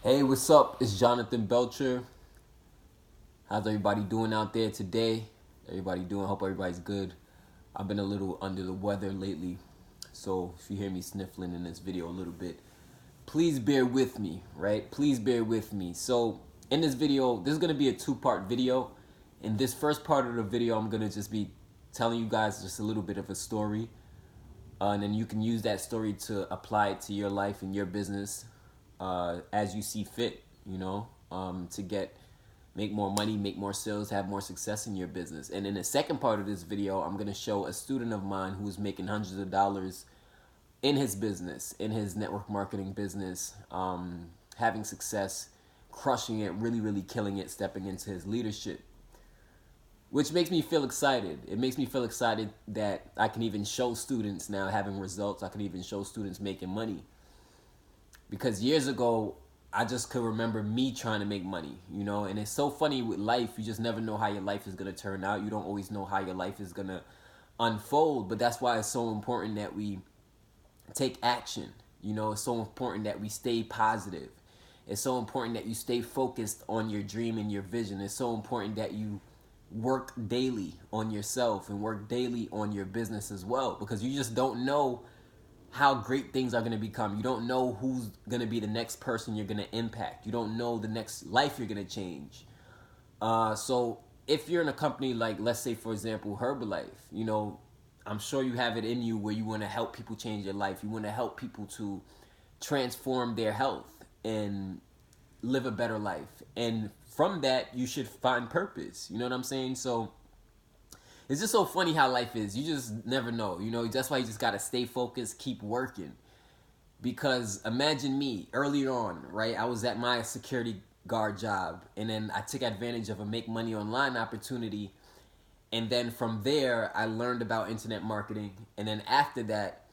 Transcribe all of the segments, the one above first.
Hey, what's up? It's Jonathan Belcher. How's everybody doing out there today? Everybody doing? Hope everybody's good. I've been a little under the weather lately, so if you hear me sniffling in this video a little bit, please bear with me, right? Please bear with me. So in this video, this is gonna be a two-part video. In this first part of the video, I'm gonna just be telling you guys just a little bit of a story, and then you can use that story to apply it to your life and your business as you see fit, to make more money, make more sales, have more success in your business. And in the second part of this video, I'm going to show a student of mine who's making hundreds of dollars in his business, in his network marketing business, having success, crushing it, really, really killing it, stepping into his leadership, which makes me feel excited. It makes me feel excited that I can even show students now having results. I can even show students making money. Because years ago, I just could remember me trying to make money, and it's so funny with life. You just never know how your life is going to turn out. You don't always know how your life is going to unfold, but that's why it's so important that we take action. It's so important that we stay positive. It's so important that you stay focused on your dream and your vision. It's so important that you work daily on yourself and work daily on your business as well, because you just don't know how great things are going to become. You don't know who's going to be the next person you're going to impact. You don't know the next life you're going to change. So if you're in a company like, let's say, for example, Herbalife, I'm sure you have it in you where you want to help people change their life. You want to help people to transform their health and live a better life. And from that, you should find purpose. You know what I'm saying? So it's just so funny how life is. You just never know. That's why you just got to stay focused, keep working. Because imagine me earlier on, right? I was at my security guard job, and then I took advantage of a make money online opportunity. And then from there, I learned about internet marketing. And then after that,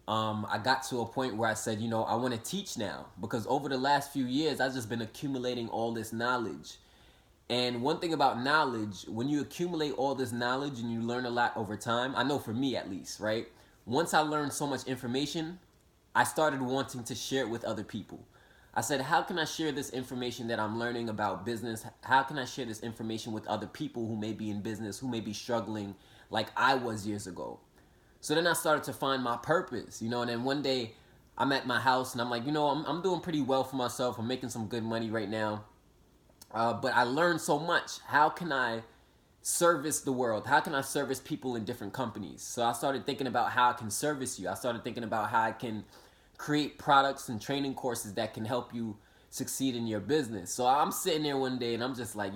I got to a point where I said, I want to teach now. Because over the last few years, I've just been accumulating all this knowledge. And one thing about knowledge, when you accumulate all this knowledge and you learn a lot over time, I know for me at least, right? Once I learned so much information, I started wanting to share it with other people. I said, how can I share this information that I'm learning about business? How can I share this information with other people who may be in business, who may be struggling like I was years ago? So then I started to find my purpose, and then one day I'm at my house and I'm like, I'm doing pretty well for myself. I'm making some good money right now. But I learned so much. How can I service the world? How can I service people in different companies? So I started thinking about how I can service you. I started thinking about how I can create products and training courses that can help you succeed in your business. So I'm sitting there one day and I'm just like,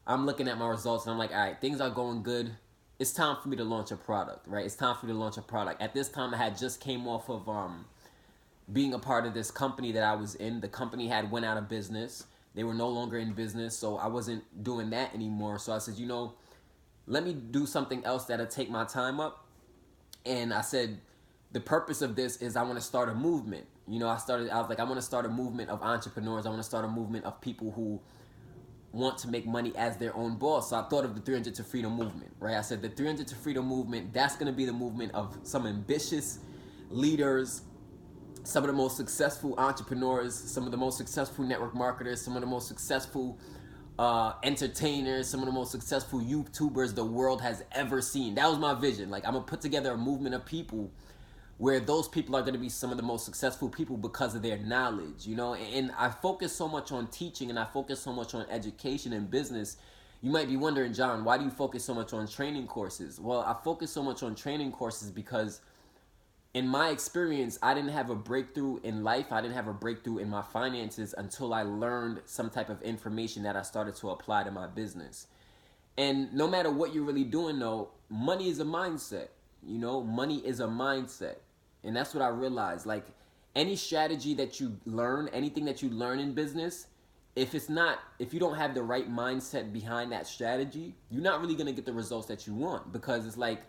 I'm looking at my results and I'm like, all right, things are going good. It's time for me to launch a product, right? It's time for me to launch a product. At this time, I had just came off of being a part of this company that I was in. The company had went out of business. They were no longer in business, so I wasn't doing that anymore. So I said, let me do something else that'll take my time up. And I said, the purpose of this is I want to start a movement. I was like, I want to start a movement of entrepreneurs. I want to start a movement of people who want to make money as their own boss. So I thought of the 300 to Freedom movement, right? I said the 300 to Freedom movement, that's going to be the movement of some ambitious leaders, some of the most successful entrepreneurs, some of the most successful network marketers, some of the most successful entertainers, some of the most successful YouTubers the world has ever seen. That was my vision. Like, I'm going to put together a movement of people where those people are going to be some of the most successful people because of their knowledge, And I focus so much on teaching and I focus so much on education and business. You might be wondering, John, why do you focus so much on training courses? Well, I focus so much on training courses because in my experience, I didn't have a breakthrough in life. I didn't have a breakthrough in my finances until I learned some type of information that I started to apply to my business. And no matter what you're really doing, though, money is a mindset. Money is a mindset. And that's what I realized. Like, any strategy that you learn, anything that you learn in business, if you don't have the right mindset behind that strategy, you're not really going to get the results that you want, because it's like,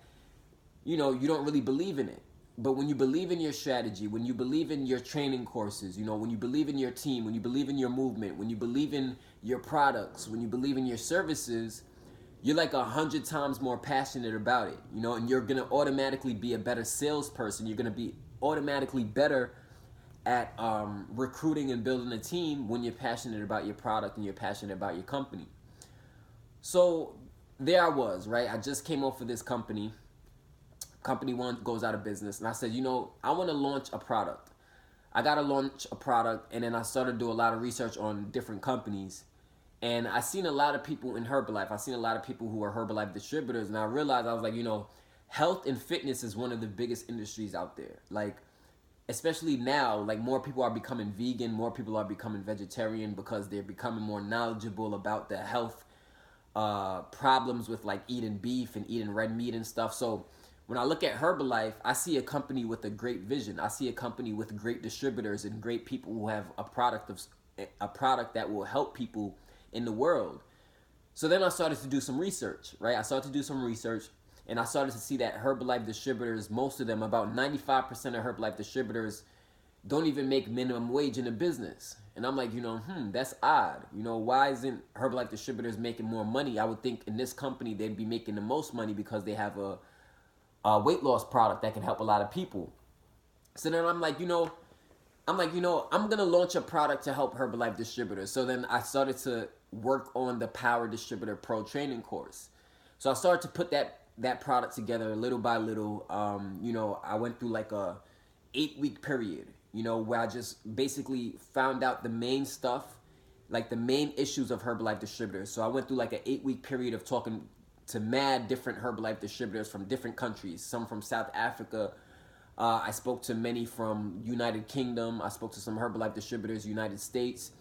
you don't really believe in it. But when you believe in your strategy, when you believe in your training courses, when you believe in your team, when you believe in your movement, when you believe in your products, when you believe in your services, you're like 100 times more passionate about it, and you're going to automatically be a better salesperson. You're going to be automatically better at recruiting and building a team when you're passionate about your product and you're passionate about your company. So there I was, right? I just came off of this company. Company one goes out of business. And I said, I want to launch a product. I got to launch a product. And then I started to do a lot of research on different companies. And I seen a lot of people in Herbalife. I seen a lot of people who are Herbalife distributors. And I realized, I was like, health and fitness is one of the biggest industries out there. Like, especially now, like more people are becoming vegan, more people are becoming vegetarian because they're becoming more knowledgeable about the health problems with like eating beef and eating red meat and stuff. So when I look at Herbalife, I see a company with a great vision. I see a company with great distributors and great people who have a product that will help people in the world. So then I started to do some research, right? I started to do some research, and I started to see that Herbalife distributors, most of them, about 95% of Herbalife distributors don't even make minimum wage in a business. And I'm like, that's odd. Why isn't Herbalife distributors making more money? I would think in this company they'd be making the most money because they have a weight loss product that can help a lot of people. So then I'm like, I'm going to launch a product to help Herbalife distributors. So then I started to work on the Power Distributor Pro training course. So I started to put that product together little by little. I went through like a 8-week period, where I just basically found out the main stuff, like the main issues of Herbalife distributors. So I went through like an 8-week period of talking to mad different Herbalife distributors from different countries, some from South Africa. I spoke to many from United Kingdom. I spoke to some Herbalife distributors, United States.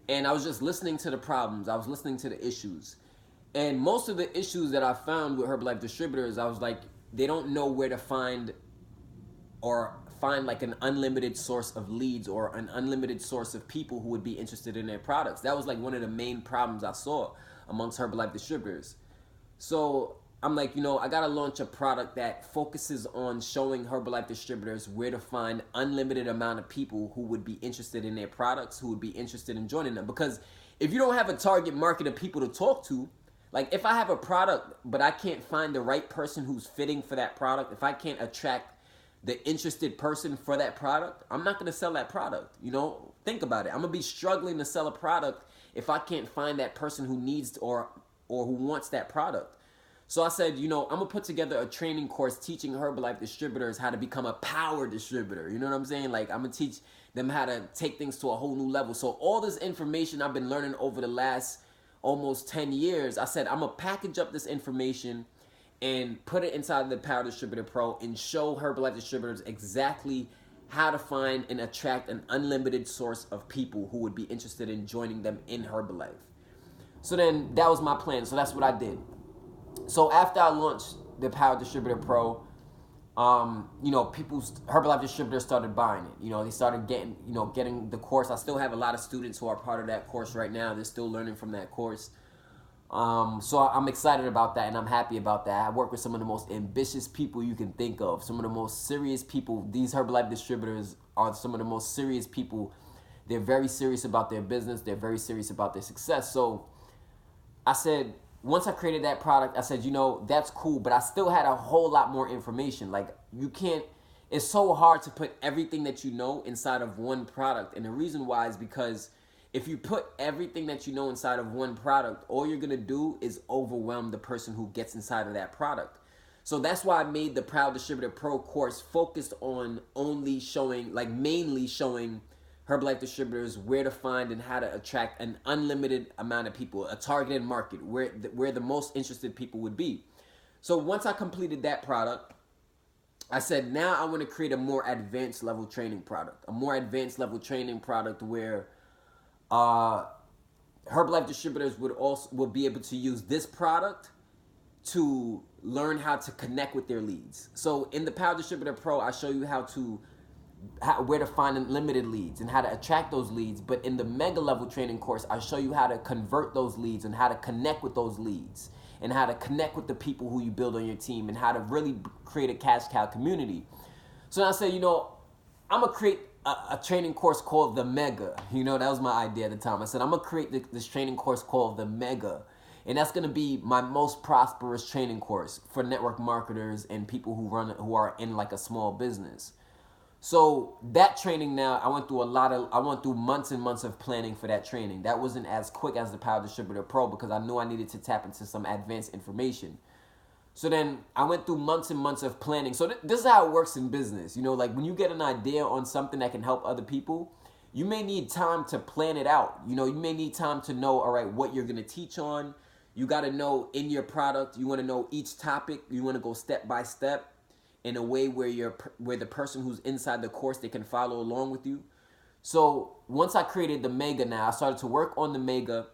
And I was just listening to the problems. I was listening to the issues. And most of the issues that I found with Herbalife distributors, I was like, they don't know where to find like an unlimited source of leads or an unlimited source of people who would be interested in their products. That was like one of the main problems I saw amongst Herbalife distributors. So I'm like, I got to launch a product that focuses on showing Herbalife distributors where to find unlimited amount of people who would be interested in their products, who would be interested in joining them. Because if you don't have a target market of people to talk to, like if I have a product, but I can't find the right person who's fitting for that product, if I can't attract the interested person for that product, I'm not going to sell that product. Think about it. I'm going to be struggling to sell a product if I can't find that person who needs or who wants that product. So I said, I'm going to put together a training course teaching Herbalife distributors how to become a power distributor. You know what I'm saying? Like I'm going to teach them how to take things to a whole new level. So all this information I've been learning over the last almost 10 years, I said, I'm going to package up this information and put it inside the Power Distributor Pro and show Herbalife distributors exactly how to find and attract an unlimited source of people who would be interested in joining them in Herbalife. So then that was my plan. So that's what I did. So after I launched the Power Distributor Pro, Herbalife distributors started buying it. They started getting the course. I still have a lot of students who are part of that course right now. They're still learning from that course. So I'm excited about that and I'm happy about that. I work with some of the most ambitious people you can think of, some of the most serious people. These Herbalife distributors are some of the most serious people. They're very serious about their business. They're very serious about their success. So I said, once I created that product, I said, that's cool, but I still had a whole lot more information. Like it's so hard to put everything that you know inside of one product. And the reason why is because if you put everything that you know inside of one product, all you're going to do is overwhelm the person who gets inside of that product. So that's why I made the Proud Distributor Pro course focused on mainly showing Herbalife distributors where to find and how to attract an unlimited amount of people, a targeted market where the most interested people would be. So once I completed that product, I said, now I want to create a more advanced level training product, where Herbalife distributors will be able to use this product to learn how to connect with their leads. So in the Power Distributor Pro, I show you where to find unlimited leads and how to attract those leads. But in the mega level training course, I show you how to convert those leads and how to connect with those leads and how to connect with the people who you build on your team and how to really create a cash cow community. So I said, I'm going to create a training course called the Mega. That was my idea at the time. I said, I'm going to create this training course called the Mega. And that's going to be my most prosperous training course for network marketers and people who are in like a small business. So that training now, I went through months and months of planning for that training. That wasn't as quick as the Power Distributor Pro because I knew I needed to tap into some advanced information. So then I went through months and months of planning. So this is how it works in business. You know, like when you get an idea on something that can help other people, you may need time to plan it out. You know, you may need time to know, all right, what you're going to teach on. You got to know in your product, you want to know each topic. You want to go step by step in a way where the person who's inside the course, they can follow along with you. So once I created the Mega now, I started to work on the Mega,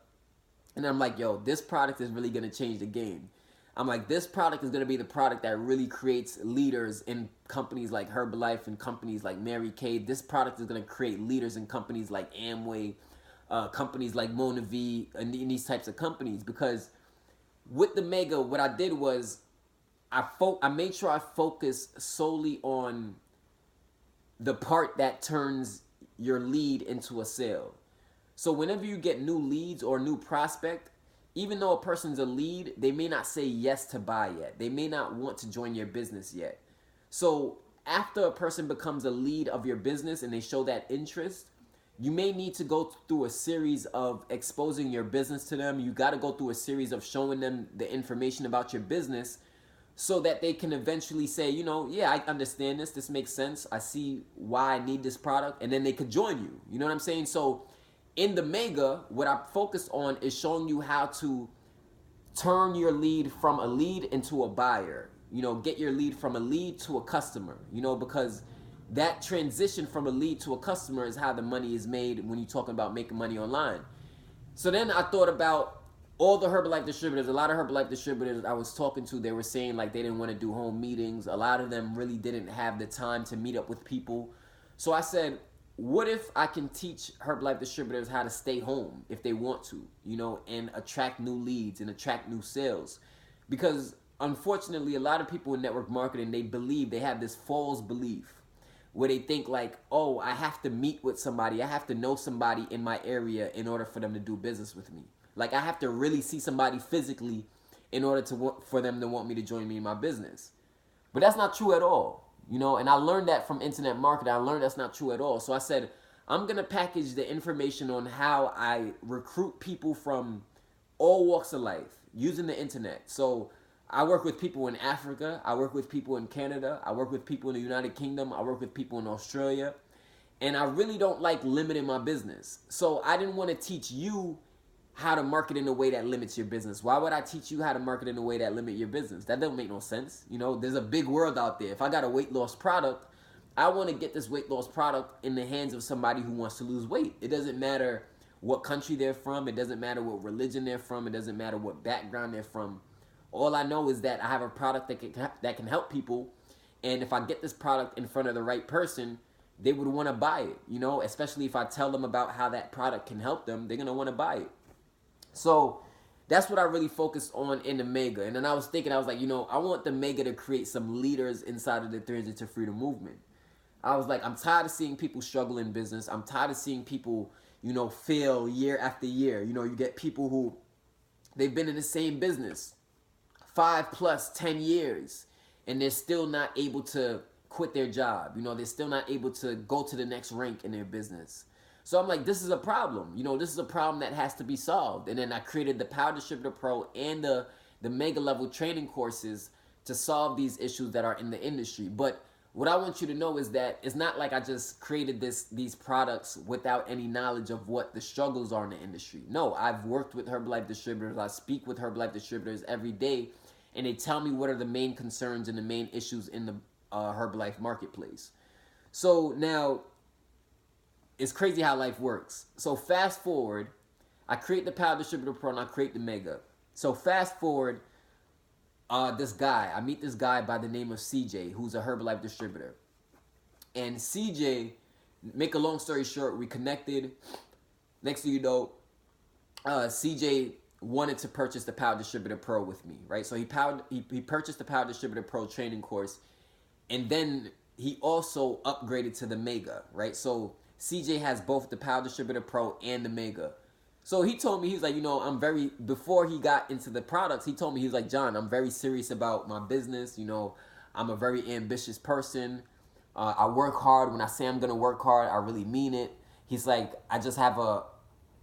and I'm like, yo, this product is really going to change the game. I'm like, this product is going to be the product that really creates leaders in companies like Herbalife and companies like Mary Kay. This product is going to create leaders in companies like Amway, companies like Mona V, and these types of companies. Because with the Mega, what I did was I made sure I focus solely on the part that turns your lead into a sale. So whenever you get new leads or new prospect, even though a person's a lead, they may not say yes to buy yet. They may not want to join your business yet. So after a person becomes a lead of your business and they show that interest, you may need to go through a series of exposing your business to them. You got to go through a series of showing them the information about your business so that they can eventually say, you know, yeah, I understand this. This makes sense. I see why I need this product. And then they could join you. You know what I'm saying? So in the Mega, what I focused on is showing you how to turn your lead from a lead into a buyer. You know, get your lead from a lead to a customer, you know, because that transition from a lead to a customer is how the money is made when you're talking about making money online. So then I thought about all the Herbalife distributors. A lot of Herbalife distributors I was talking to, they were saying like they didn't want to do home meetings. A lot of them really didn't have the time to meet up with people. So I said, what if I can teach Herbalife distributors how to stay home if they want to, you know, and attract new leads and attract new sales? Because unfortunately, a lot of people in network marketing, they have this false belief where they think like, oh, I have to meet with somebody. I have to know somebody in my area in order for them to do business with me. Like I have to really see somebody physically in order for them to want me to join me in my business. But that's not true at all. You know, and I learned that from internet marketing. I learned that's not true at all. So I said, I'm going to package the information on how I recruit people from all walks of life using the internet. So I work with people in Africa. I work with people in Canada. I work with people in the United Kingdom. I work with people in Australia. And I really don't like limiting my business. So I didn't want to teach you how to market in a way that limits your business. Why would I teach you how to market in a way that limit your business? That doesn't make no sense. You know, there's a big world out there. If I got a weight loss product, I want to get this weight loss product in the hands of somebody who wants to lose weight. It doesn't matter what country they're from. It doesn't matter what religion they're from. It doesn't matter what background they're from. All I know is that I have a product that can help people. And if I get this product in front of the right person, they would want to buy it. You know, especially if I tell them about how that product can help them, they're going to want to buy it. So that's what I really focused on in the Mega. And then I was thinking, I was like, you know, I want the Mega to create some leaders inside of the 300 to Freedom movement. I was like, I'm tired of seeing people struggle in business. I'm tired of seeing people, you know, fail year after year. You know, you get people who, they've been in the same business 5 plus 10 years, and they're still not able to quit their job. You know, they're still not able to go to the next rank in their business. So I'm like, this is a problem. You know, this is a problem that has to be solved. And then I created the Power Distributor Pro and the Mega Level training courses to solve these issues that are in the industry. But what I want you to know is that it's not like I just created these products without any knowledge of what the struggles are in the industry. No, I've worked with Herbalife distributors. I speak with Herbalife distributors every day, and they tell me what are the main concerns and the main issues in the Herbalife marketplace. So now, it's crazy how life works. So fast forward, I create the Power Distributor Pro and I create the Mega. So fast forward, I meet this guy by the name of CJ, who's a Herbalife distributor. And CJ, make a long story short, we connected. Next thing you know, CJ wanted to purchase the Power Distributor Pro with me, right? So he purchased the Power Distributor Pro training course, and then he also upgraded to the Mega, right? So CJ has both the Power Distributor Pro and the Mega. So he told me, he's like, you know, before he got into the products, he told me, he's like, John, I'm very serious about my business. You know, I'm a very ambitious person. I work hard. When I say I'm gonna work hard, I really mean it. He's like, I just have a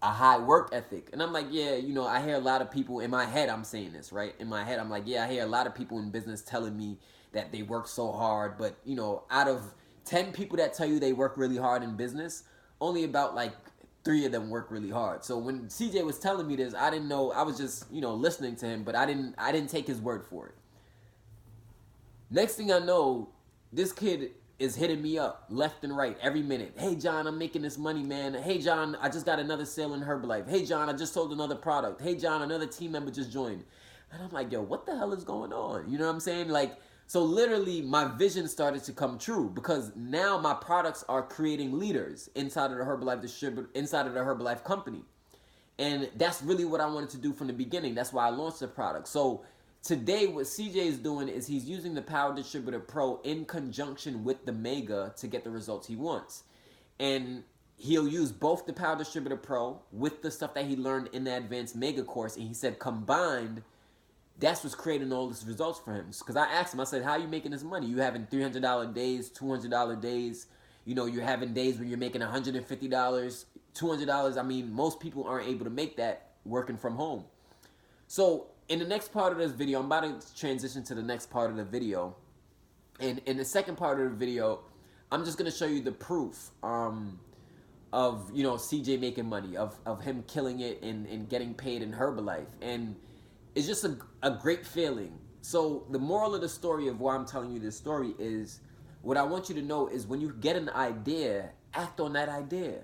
high work ethic. And I'm like, yeah, you know, I hear a lot of people in my head, I'm saying this, right? In my head, I'm like, yeah, I hear a lot of people in business telling me that they work so hard. But, you know, out of 10 people that tell you they work really hard in business, only about like 3 of them work really hard. So when CJ was telling me this, I didn't know. I was just, you know, listening to him, but I didn't take his word for it. Next thing I know, this kid is hitting me up left and right every minute. Hey, John, I'm making this money, man. Hey, John, I just got another sale in Herbalife. Hey, John, I just sold another product. Hey, John, another team member just joined. And I'm like, yo, what the hell is going on? You know what I'm saying? Like, so literally my vision started to come true because now my products are creating leaders inside of the Herbalife Distributor, inside of the Herbalife company. And that's really what I wanted to do from the beginning. That's why I launched the product. So today, what CJ is doing is he's using the Power Distributor Pro in conjunction with the Mega to get the results he wants. And he'll use both the Power Distributor Pro with the stuff that he learned in the Advanced Mega course. And he said combined, that's what's creating all these results for him. Because I asked him, I said, how are you making this money? You having $300 days, $200 days. You know, you're having days where you're making $150, $200. I mean, most people aren't able to make that working from home. So in the next part of this video, I'm about to transition to the next part of the video. And in the second part of the video, I'm just going to show you the proof of, you know, CJ making money, of him killing it and getting paid in Herbalife. And it's just a great feeling. So the moral of the story of why I'm telling you this story is, what I want you to know is when you get an idea, act on that idea.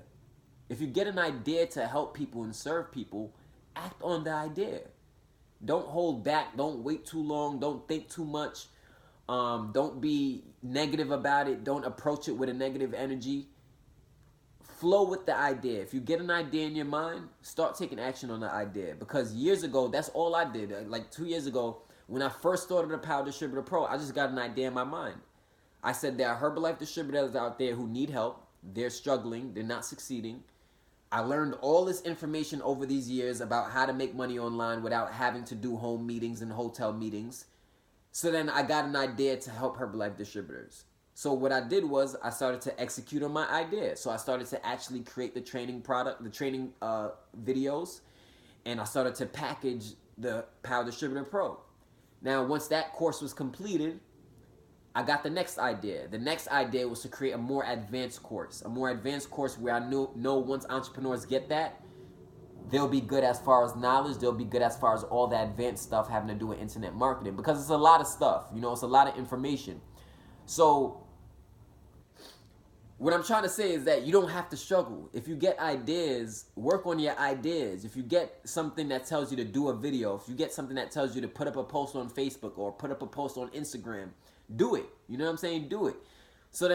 If you get an idea to help people and serve people, act on the idea. Don't hold back. Don't wait too long. Don't think too much. Don't be negative about it. Don't approach it with a negative energy. Flow with the idea. If you get an idea in your mind, start taking action on the idea. Because years ago, that's all I did. Like 2 years ago, when I first started the Power Distributor Pro, I just got an idea in my mind. I said there are Herbalife distributors out there who need help. They're struggling. They're not succeeding. I learned all this information over these years about how to make money online without having to do home meetings and hotel meetings. So then I got an idea to help Herbalife distributors. So what I did was I started to execute on my idea. So I started to actually create the training product, the training videos, and I started to package the Power Distributor Pro. Now, once that course was completed, I got the next idea. The next idea was to create a more advanced course. A more advanced course where I know once entrepreneurs get that, they'll be good as far as knowledge. They'll be good as far as all the advanced stuff having to do with internet marketing. Because it's a lot of stuff. You know, it's a lot of information. So what I'm trying to say is that you don't have to struggle. If you get ideas, work on your ideas. If you get something that tells you to do a video, if you get something that tells you to put up a post on Facebook or put up a post on Instagram, do it. You know what I'm saying? Do it. So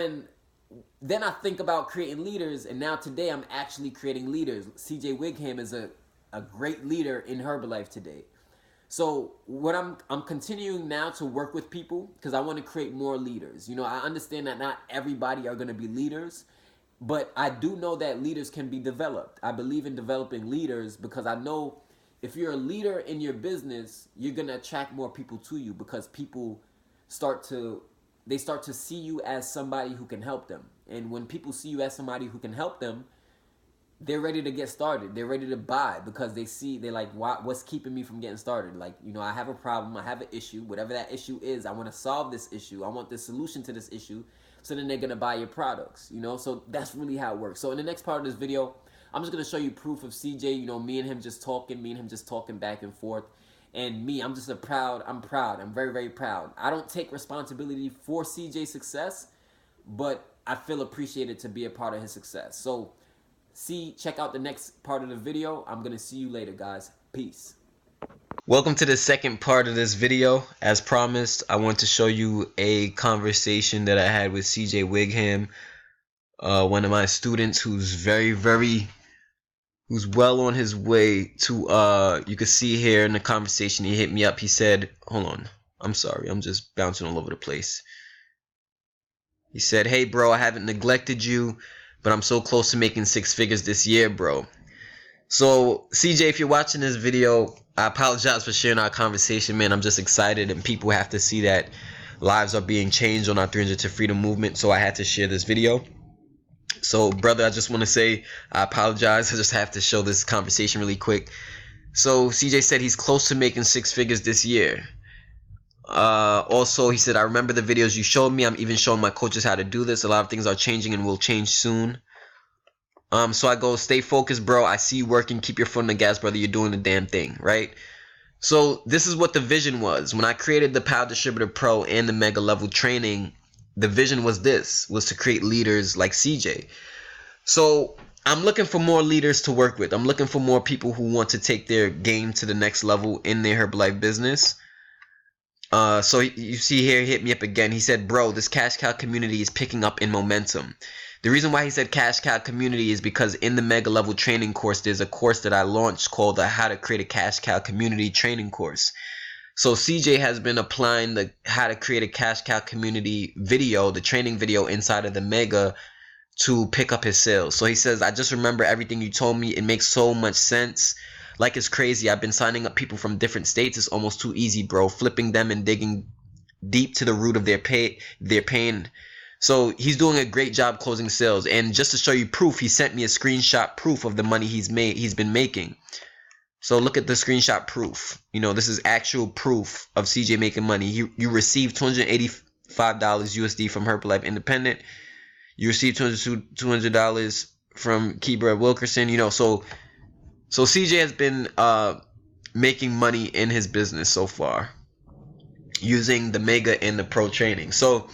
then I think about creating leaders, and now today I'm actually creating leaders. CJ Wigham is a great leader in Herbalife today. So what I'm continuing now to work with people because I want to create more leaders. You know, I understand that not everybody are going to be leaders, but I do know that leaders can be developed. I believe in developing leaders because I know if you're a leader in your business, you're going to attract more people to you because people start to see you as somebody who can help them. And when people see you as somebody who can help them, they're ready to get started. They're ready to buy because they're like, what's keeping me from getting started? Like, you know, I have a problem. I have an issue. Whatever that issue is, I want to solve this issue. I want the solution to this issue. So then they're going to buy your products, you know? So that's really how it works. So in the next part of this video, I'm just going to show you proof of CJ, you know, me and him just talking back and forth. And me, I'm proud. I'm very, very proud. I don't take responsibility for CJ's success, but I feel appreciated to be a part of his success. So check out the next part of the video. I'm going to see you later, guys. Peace. Welcome to the second part of this video. As promised, I want to show you a conversation that I had with CJ Wigham, one of my students who's who's well on his way to, you can see here in the conversation, he hit me up. He said, hold on, I'm sorry, I'm just bouncing all over the place. He said, hey bro, I haven't neglected you, but I'm so close to making 6 figures this year, bro. So CJ, if you're watching this video, I apologize for sharing our conversation, man. I'm just excited and people have to see that lives are being changed on our 300 to Freedom movement. So I had to share this video. So brother, I just want to say I apologize. I just have to show this conversation really quick. So CJ said he's close to making 6 figures this year. Also, he said, I remember the videos you showed me. I'm even showing my coaches how to do this. A lot of things are changing and will change soon. So I go, stay focused, bro. I see you working. Keep your foot on the gas, brother. You're doing the damn thing, right? So this is what the vision was. When I created the Power Distributor Pro and the Mega Level Training, the vision was to create leaders like CJ. So I'm looking for more leaders to work with. I'm looking for more people who want to take their game to the next level in their Herbalife business. So you see here, hit me up again. He said, bro, this cash cow community is picking up in momentum. The reason why he said cash cow community is because in the Mega Level Training course, there's a course that I launched called the How to Create a Cash Cow Community Training course. So CJ has been applying the How to Create a Cash Cow Community video, the training video inside of the Mega, to pick up his sales. So he says, I just remember everything you told me. It makes so much sense. Like, it's crazy. I've been signing up people from different states. It's almost too easy, bro. Flipping them and digging deep to the root of their pain. So he's doing a great job closing sales. And just to show you proof, he sent me a screenshot proof of the money he's been making. So look at the screenshot proof. You know, this is actual proof of CJ making money. You received $285 USD from Herbalife Independent. You received $200 from Kebra Wilkerson. You know, so CJ has been making money in his business so far using the Mega and the Pro training. So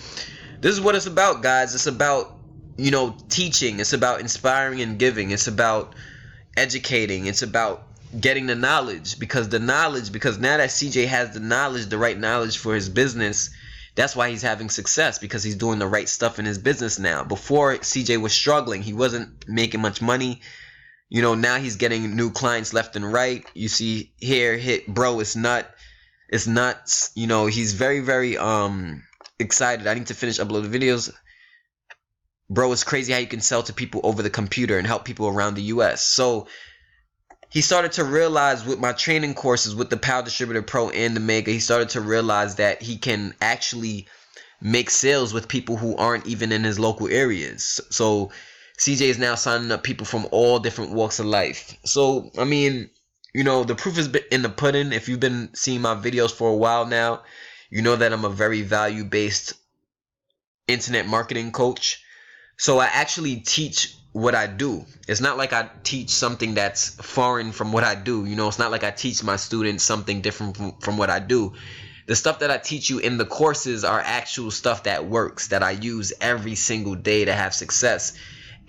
this is what it's about, guys. It's about, you know, teaching. It's about inspiring and giving. It's about educating. It's about getting the knowledge, because now that CJ has the knowledge, the right knowledge for his business, that's why he's having success, because he's doing the right stuff in his business now. Before, CJ was struggling. He wasn't making much money. You know, now he's getting new clients left and right. You see here, bro, it's nuts. You know, he's very, very excited. I need to finish uploading videos. Bro, it's crazy how you can sell to people over the computer and help people around the US. So he started to realize with my training courses, with the Power Distributor Pro and the Mega, he started to realize that he can actually make sales with people who aren't even in his local areas. So CJ is now signing up people from all different walks of life. So, I mean, you know, the proof is in the pudding. If you've been seeing my videos for a while now, you know that I'm a very value-based internet marketing coach. So I actually teach what I do. It's not like I teach something that's foreign from what I do. You know, it's not like I teach my students something different from what I do. The stuff that I teach you in the courses are actual stuff that works, that I use every single day to have success.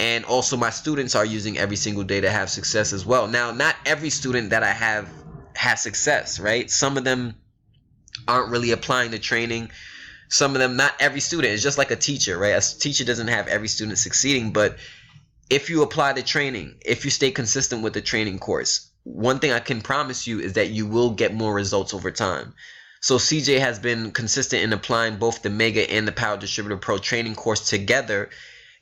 And also my students are using every single day to have success as well. Now, not every student that I have has success, right? Some of them aren't really applying the training. Some of them, not every student. It's just like a teacher, right? A teacher doesn't have every student succeeding, but if you apply the training, if you stay consistent with the training course, one thing I can promise you is that you will get more results over time. So CJ has been consistent in applying both the Mega and the Power Distributor Pro training course together.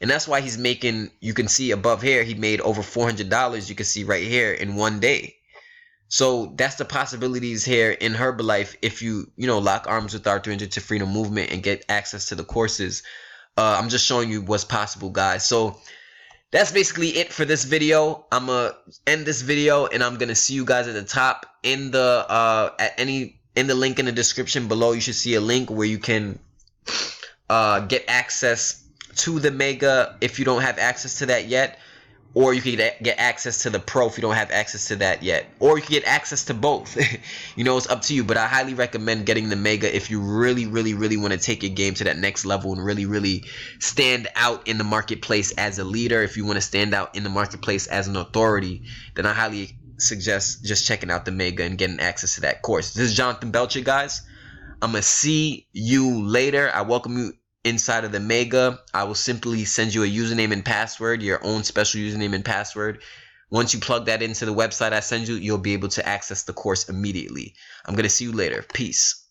And that's why he's making, you can see above here, he made over $400, you can see right here, in one day. So that's the possibilities here in Herbalife if you know, lock arms with our 300 to Freedom movement and get access to the courses. I'm just showing you what's possible, guys. So that's basically it for this video. I'm gonna end this video and I'm gonna see you guys at the top in the in the link in the description below. You should see a link where you can get access to the Mega if you don't have access to that yet, or you can get access to the Pro if you don't have access to that yet, or you can get access to both. You know, it's up to you, but I highly recommend getting the Mega if you really want to take your game to that next level and really stand out in the marketplace as a leader. If you want to stand out in the marketplace as an authority, then I highly suggest just checking out the Mega and getting access to that course. This is Jonathan Belcher, guys. I'm gonna see you later. I welcome you inside of the Mega. I will simply send you a username and password, your own special username and password. Once you plug that into the website I send you, you'll be able to access the course immediately. I'm going to see you later. Peace.